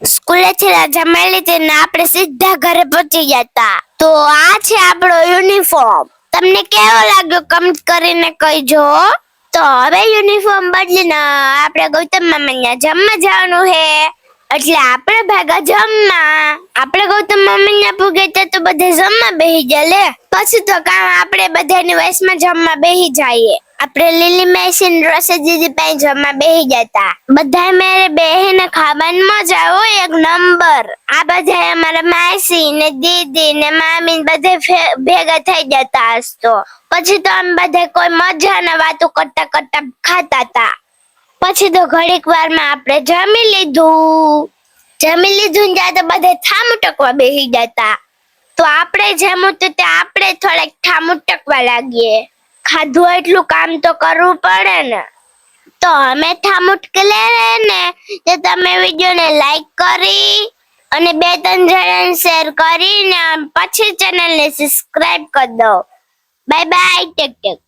સ્કૂલેથી રજા મળી હતી ને આપણે સીધા ઘરે પહોંચી ગયા. તો આ છે આપણો યુનિફોર્મ. તમને કેવો લાગ્યો કમેન્ટ કરીને કહેજો. તો હવે યુનિફોર્મ બદલીને આપણે ગૌતમ મામાને જમવા જવાનું હે, એટલે આપણે ભેગા જમવા. આપણે ગૌતમ મામાને પૂગે તો બધે જમવા બેહી ગયા લે. પછી તો કામ આપણે બધાની વયસમાં જમવા બેહી જઈએ. આપણે લીલી મેસીન રસે દીદી પાસે જમવા બેહી જતા. બધા મેરે બેહીને ખાવાની મજા હોય એક નંબર. આ બધા અમારા માસી ને દીદી ને મામી બધે ભેગા થઈ જતા હસતો. પછી તો અમે બધા કોઈ મજા ને વાતો કરતા કરતા ખાતા હતા. પછી તો ઘડીક વારમાં આપણે જમી લીધું ને ત્યાં તો બધે ઠામું ટકવા બેસી જતા. તો આપણે જમવું તો તે આપણે થોડાક ઠામું ટકવા લાગીએ. ખાધું એટલું કામ તો કરવું પડે ને. તો અમે ઠામું ટકલે ને તો તમે વિડીયોને લાઈક કરી અને 2-3 જણાને શેર કરીને પછી ચેનલને સબસ્ક્રાઇબ કરી દો. Bye bye, take tech.